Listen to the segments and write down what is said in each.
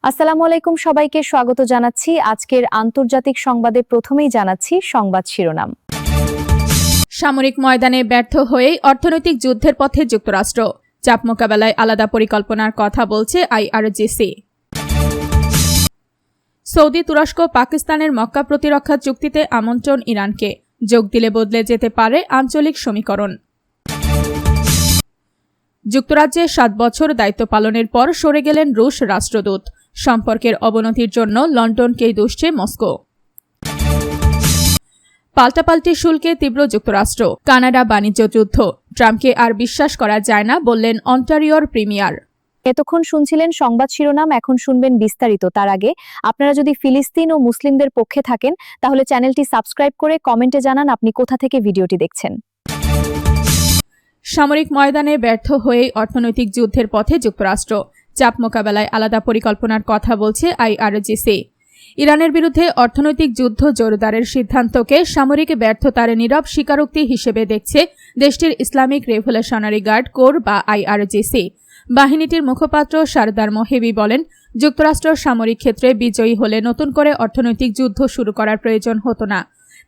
আসসালামু আলাইকুম, সবাইকে স্বাগত জানাচ্ছি। আজকের আন্তর্জাতিক সংবাদে প্রথমেই জানাচ্ছি সংবাদ শিরোনাম। সামরিক ময়দানে ব্যর্থ হয়েই অর্থনৈতিক যুদ্ধের পথে যুক্তরাষ্ট্র, চাপ মোকাবেলায় আলাদা পরিকল্পনার কথা বলছে আইআরজিসি। সৌদি তুরস্ক পাকিস্তানের মক্কা প্রতিরক্ষা চুক্তিতে আমন্ত্রণ ইরানকে, যোগ দিলে বদলে যেতে পারে আঞ্চলিক সমীকরণ। যুক্তরাজ্যে 7 বছর দায়িত্ব পালনের পর সরে গেলেন রুশ রাষ্ট্রদূত, সম্পর্কের অবনতির জন্য লন্ডনকেই দুষছে মস্কো। পাল্টাপাল্টি শুল্কে তীব্র যুক্তরাষ্ট্র, কানাডা বাণিজ্য যুদ্ধ, ট্রাম্পকে আর বিশ্বাস করা যায় না বললেন অন্টারিওর প্রিমিয়ার। এতক্ষণ শুনছিলেন সংবাদ শিরোনাম, এখন শুনবেন বিস্তারিত। তার আগে আপনারা যদি ফিলিস্তিন ও মুসলিমদের পক্ষে থাকেন তাহলে চ্যানেলটি সাবস্ক্রাইব করে কমেন্টে জানান আপনি কোথা থেকে ভিডিওটি দেখছেন। সামরিক ময়দানে ব্যর্থ হয়েই অর্থনৈতিক যুদ্ধের পথে যুক্তরাষ্ট্র, চাপ মোকাবেলায় আলাদা পরিকল্পনার কথা বলছে আইআরজিসি। ইরানের বিরুদ্ধে অর্থনৈতিক যুদ্ধ জোরদারের সিদ্ধান্তকে সামরিক ব্যর্থতার নীরব স্বীকারোক্তি হিসেবে দেখছে দেশটির ইসলামিক রেভলিউশনারি গার্ড কোর বা আইআরজিসি। বাহিনীটির মুখপাত্র সারদার মোহেবি বলেন, যুক্তরাষ্ট্র সামরিক ক্ষেত্রে বিজয়ী হলে নতুন করে অর্থনৈতিক যুদ্ধ শুরু করার প্রয়োজন হতো না।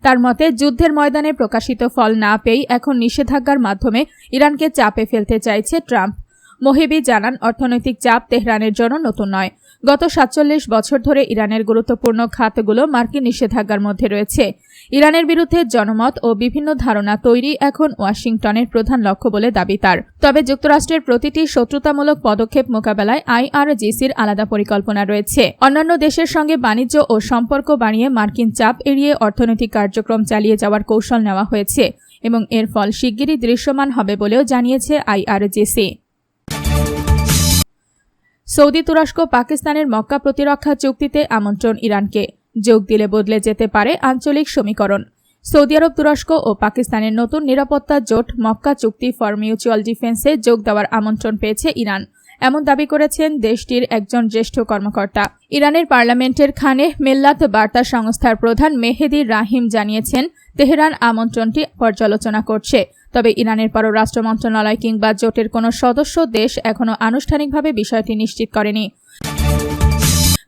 তার মতে, যুদ্ধের ময়দানে প্রকাশিত ফল না পেয়েই এখন নিষেধাজ্ঞার মাধ্যমে ইরানকে চাপে ফেলতে চাইছে ট্রাম্প। মোহেবি জানান, অর্থনৈতিক চাপ তেহরানের জন্য নতুন নয়। গত 47 বছর ধরে ইরানের গুরুত্বপূর্ণ খাতগুলো মার্কিন নিষেধাজ্ঞার মধ্যে রয়েছে। ইরানের বিরুদ্ধে জনমত ও বিভিন্ন ধারণা তৈরি এখন ওয়াশিংটনের প্রধান লক্ষ্য বলে দাবি তার। তবে যুক্তরাষ্ট্রের প্রতিটি শত্রুতামূলক পদক্ষেপ মোকাবেলায় আইআরজিসির আলাদা পরিকল্পনা রয়েছে। অন্যান্য দেশের সঙ্গে বাণিজ্য ও সম্পর্ক বাড়িয়ে মার্কিন চাপ এড়িয়ে অর্থনৈতিক কার্যক্রম চালিয়ে যাওয়ার কৌশল নেওয়া হয়েছে এবং এর ফল শিগগিরই দৃশ্যমান হবে বলেও জানিয়েছে আইআরজিসি। সৌদি তুরস্ক পাকিস্তানের মক্কা প্রতিরক্ষা চুক্তিতে আমন্ত্রণ ইরানকে, যোগ দিলে বদলে যেতে পারে আঞ্চলিক সমীকরণ। সৌদি আরব, তুরস্ক ও পাকিস্তানের নতুন নিরাপত্তা জোট মক্কা চুক্তি ফর মিউচুয়াল ডিফেন্সে যোগ দেওয়ার আমন্ত্রণ পেয়েছে ইরান, এমন দাবি করেছেন দেশটির একজন জ্যেষ্ঠ কর্মকর্তা। ইরানের পার্লামেন্টের খানে মেল্লাত বার্তা সংস্থার প্রধান মেহেদি রাহিম জানিয়েছেন, তেহরান আমন্ত্রণটি পর্যালোচনা করছে, তবে ইরানের পররাষ্ট্র মন্ত্রণালয় কিংবা জোটের কোনো সদস্য দেশ এখনও আনুষ্ঠানিকভাবে বিষয়টি নিশ্চিত করেনি।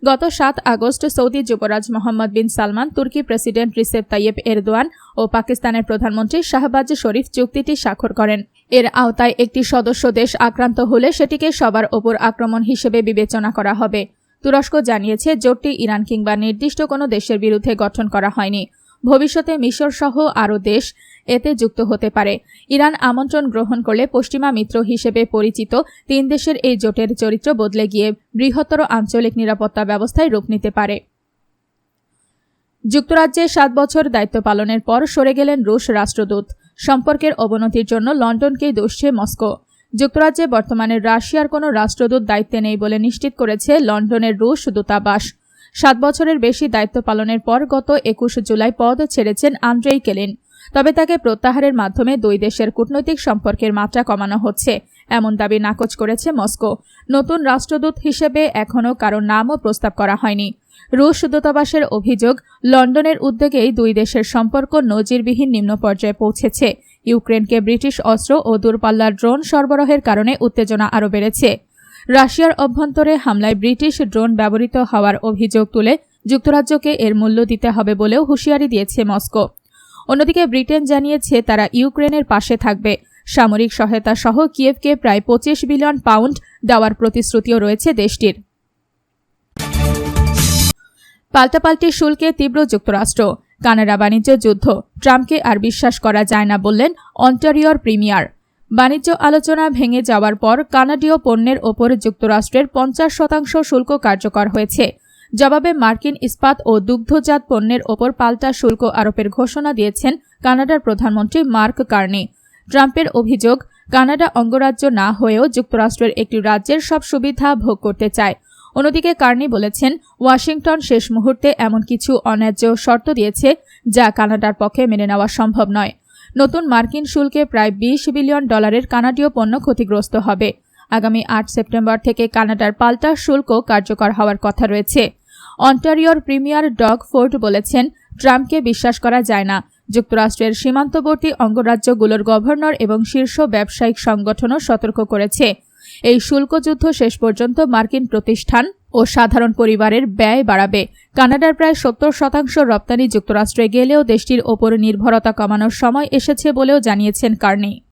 গত 7 আগস্ট সৌদি যুবরাজ মোহাম্মদ বিন সালমান, তুর্কি প্রেসিডেন্ট রিসেপ তাইয়েপ এরদোয়ান ও পাকিস্তানের প্রধানমন্ত্রী শাহবাজ শরীফ চুক্তিটি স্বাক্ষর করেন। এর আওতায় একটি সদস্য দেশ আক্রান্ত হলে সেটিকে সবার ওপর আক্রমণ হিসেবে বিবেচনা করা হবে। তুরস্ক জানিয়েছে, জোটটি ইরান কিংবা নির্দিষ্ট কোনো দেশের বিরুদ্ধে গঠন করা হয়নি। ভবিষ্যতে মিশর সহ আরও দেশ এতে যুক্ত হতে পারে। ইরান আমন্ত্রণ গ্রহণ করলে পশ্চিমা মিত্র হিসেবে পরিচিত 3 দেশের এই জোটের চরিত্র বদলে গিয়ে বৃহত্তর আঞ্চলিক নিরাপত্তা ব্যবস্থায় রূপ নিতে পারে। যুক্তরাজ্যে 7 বছর দায়িত্ব পালনের পর সরে গেলেন রুশ রাষ্ট্রদূত, সম্পর্কের অবনতির জন্য লন্ডনকেই দুষছে মস্কো। যুক্তরাজ্যে বর্তমানে রাশিয়ার কোনো রাষ্ট্রদূত দায়িত্বে নেই বলে নিশ্চিত করেছে লন্ডনের রুশ দূতাবাস। 7 বছরের বেশি দায়িত্ব পালনের পর গত 21 জুলাই পদ ছেড়েছেন আন্দ্রেই কেলিন। তবে তাকে প্রত্যাহারের মাধ্যমে 2 দেশের কূটনৈতিক সম্পর্কের মাত্রা কমানো হচ্ছে, এমন দাবি নাকচ করেছে মস্কো। নতুন রাষ্ট্রদূত হিসেবে এখনও কারো নামও প্রস্তাব করা হয়নি। রুশ দূতাবাসের অভিযোগ, লন্ডনের উদ্যোগেই 2 দেশের সম্পর্ক নজিরবিহীন নিম্ন পর্যায়ে পৌঁছেছে। ইউক্রেনকে ব্রিটিশ অস্ত্র ও দূরপাল্লার ড্রোন সরবরাহের কারণে উত্তেজনা আরও বেড়েছে। রাশিয়ার অভ্যন্তরে হামলায় ব্রিটিশ ড্রোন ব্যবহৃত হওয়ার অভিযোগ তুলে যুক্তরাজ্যকে এর মূল্য দিতে হবে বলেও হুঁশিয়ারি দিয়েছে মস্কো। অন্যদিকে ব্রিটেন জানিয়েছে তারা ইউক্রেনের পাশে থাকবে। সামরিক সহায়তা সহ কিয়েভকে প্রায় 25 বিলিয়ন পাউন্ড দেওয়ার প্রতিশ্রুতিও রয়েছে দেশটির। পাল্টাপাল্টি শুল্কে তীব্র যুক্তরাষ্ট্র, কানাডা বাণিজ্য যুদ্ধ, ট্রাম্পকে আর বিশ্বাস করা যায় না বললেন অন্টারিওর প্রিমিয়ার। বাণিজ্য আলোচনা ভেঙে যাওয়ার পর কানাডীয় পণ্যের ওপর যুক্তরাষ্ট্রের 50% শুল্ক কার্যকর হয়েছে। জবাবে মার্কিন ইস্পাত ও দুগ্ধজাত পণ্যের ওপর পাল্টা শুল্ক আরোপের ঘোষণা দিয়েছেন কানাডার প্রধানমন্ত্রী মার্ক কার্নি। ট্রাম্পের অভিযোগ, কানাডা অঙ্গরাজ্য না হয়েও যুক্তরাষ্ট্রের একটি রাজ্যের সব সুবিধা ভোগ করতে চায়। অন্যদিকে কার্নি বলেছেন, ওয়াশিংটন শেষ মুহূর্তে এমন কিছু অন্যায্য শর্ত দিয়েছে যা কানাডার পক্ষে মেনে নেওয়া সম্ভব নয়। নতুন মার্কিন শুল্কে প্রায় $20 বিলিয়ন কানাডীয় পণ্য ক্ষতিগ্রস্ত হবে। আগামী 8 সেপ্টেম্বর থেকে কানাডার পাল্টা শুল্ক কার্যকর হওয়ার কথা রয়েছে। অন্টারিওর প্রিমিয়ার ডগ ফোর্ড বলেছেন, ট্রাম্পকে বিশ্বাস করা যায় না। যুক্তরাষ্ট্রের সীমান্তবর্তী অঙ্গরাজ্যগুলোর গভর্নর এবং শীর্ষ ব্যবসায়িক সংগঠনও সতর্ক করেছে। এই শুল্ক যুদ্ধ শেষ পর্যন্ত মার্কিন প্রতিষ্ঠান, ও সাধারণ পরিবারের ব্যয় বাড়াবে। কানাডার প্রায় 70% রপ্তানি যুক্তরাষ্ট্রে গেলেও দেশটির ওপর নির্ভরতা কমানোর সময় এসেছে বলেও জানিয়েছেন কার্নি।